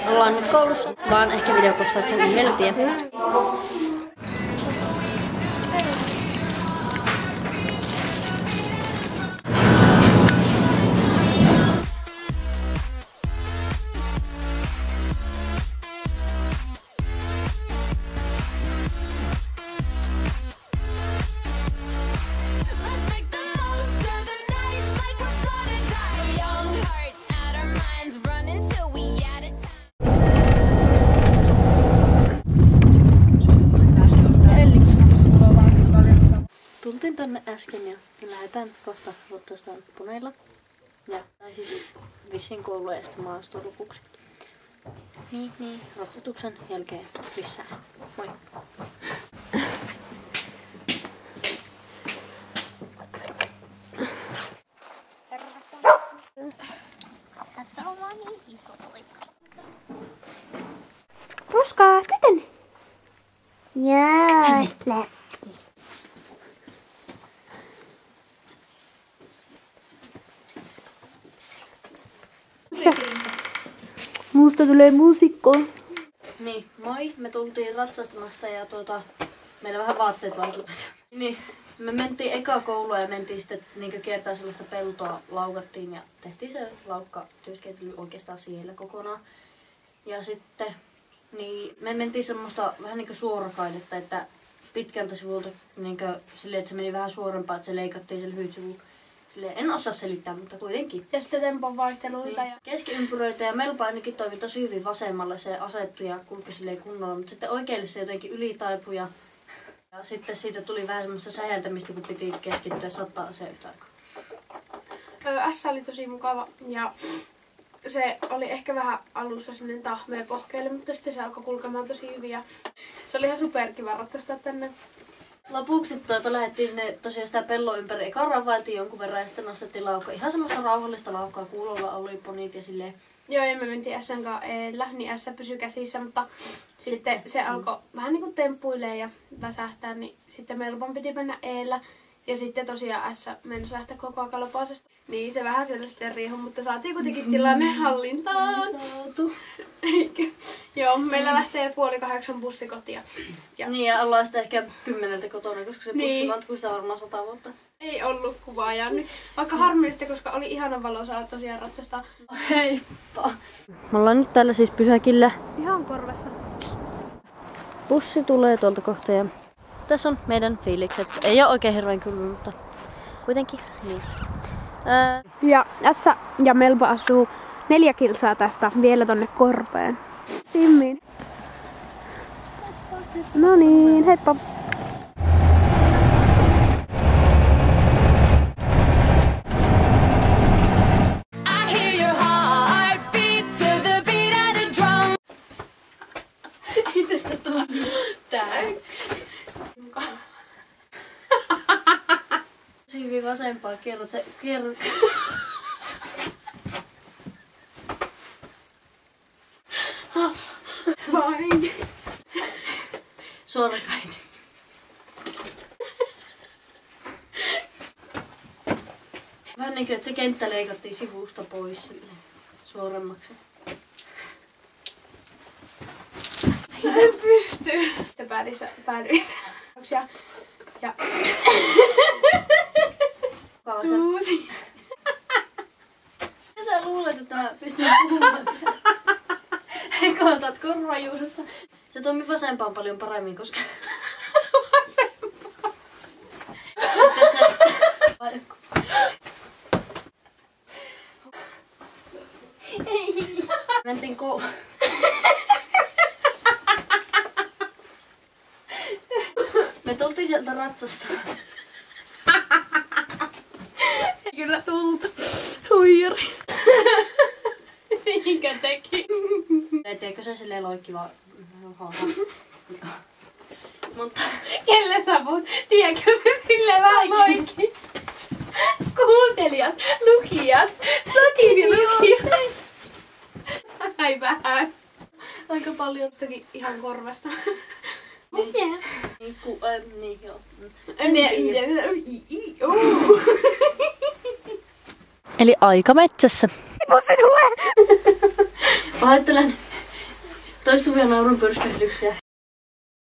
Ollaan nyt koulussa, vaan ehkä videopostauksen en vielä tiedä. Tultiin tänne äsken ja lähdetään kohta Rottostaan puneilla. Tai siis vissiin koulu ja sitten maaston lopuksi. Niin, ratsastuksen jälkeen lisää. Moi! Tässä on vaan niin iso poika. Roskaa, tänne! Joo, läski. Musta tulee muusikko. Niin, moi. Me tultiin ratsastamasta ja meillä vähän vaatteet vaihtuu tässä. Niin, me mentiin eka koulua ja mentiin sitten kiertää sellaista peltoa, laukattiin ja tehtiin se laukkatyöskentely oikeastaan siellä kokonaan. Ja sitten niin me mentiin semmoista vähän suorakaidetta, että pitkältä sivulta silleen, että se meni vähän suorempaa, että se leikattiin sen lyhyt sivu. Silleen, en osaa selittää, mutta kuitenkin. Ja sitten tempon vaihteluita. Niin, keskiympyröitä ja Melpa ainakin toimi tosi hyvin vasemmalle, se asettui ja kulki silleen kunnolla, mutta sitten oikealle se jotenkin ylitaipui ja sitten siitä tuli vähän semmoista säheltämistä, kun piti keskittyä 100 aseen yhtä aikaa. S oli tosi mukava ja se oli ehkä vähän alussa sinne tahmeen pohkeille, mutta sitten se alkoi kulkemaan tosi hyvin ja se oli ihan superkiva ratsastaa tänne. Lopuksi lähdettiin sinne tosiaan sitä pellon ympäri. Eka ravailtiin jonkun verran ja sitten nostettiin laukkaa. Ihan semmoista rauhallista laukkaa. Kuulolla oli ponit ja silleen. Joo, ja me mentiin S:n kanssa eellä, niin S pysyi käsissä, mutta sitten se alkoi vähän niinku temppuilee ja väsähtää, niin sitten Melpan piti mennä eellä. Ja sitten tosiaan S meni lähteä koko ajan lopasesta. Niin se vähän sellaista riihu, mutta saatiin kuitenkin tilanne hallintaan. Saatu. Joo, meillä lähtee 7:30 bussi kotia. Niin ja ollaan sitten ehkä 10 kotona, koska se bussi matkuu sitä varmaan 100 vuotta. Ei ollut kuvaa nyt. Vaikka harmillista, koska oli ihana valosaa tosiaan ratsastaa. Heippa! Me ollaan nyt täällä siis pysäkillä. Ihan korvessa. Bussi tulee tuolta kohta ja tässä on meidän fiilikset. Ei ole oikein hirveän kylmä, mutta kuitenkin niin. Ja Ässä ja Melba asuu 4 kilsaa tästä vielä tonne korpeen. Simmiin. No niin, heippa! Tästä tuli täyksi. Se hyvin vasempaa, kerrot se, Vain. Suorakaite. Vähän niin kuin, että se kenttä leikattiin sivusta pois silleen suoremmaksi. En pysty. Se päädyit. Ja Tuusi. Ja sä luulet, että mä pystyn puhumaan, kun sä koetat korvajuusossa. Se toimii vasempaan paljon paremmin, koska vasempaan. sitten se ei. Mentiin kouluun. Me tultiin sieltä ratsasta. Kyllä tultu. Huijari. Minkä teki? Teekö se silleen loikkiva? Mutta Kelle sä puhut? Tiedätkö se silleen vähän loikki? Kuuntelijat, lukijat, lukijat. Ai vähän. aika paljon. Toki ihan korvasta. Niin. Niin joo. Eli aika metsässä. Bussi tulee! Pahoittelen. Toistuvia naurun pyrskytyksiä.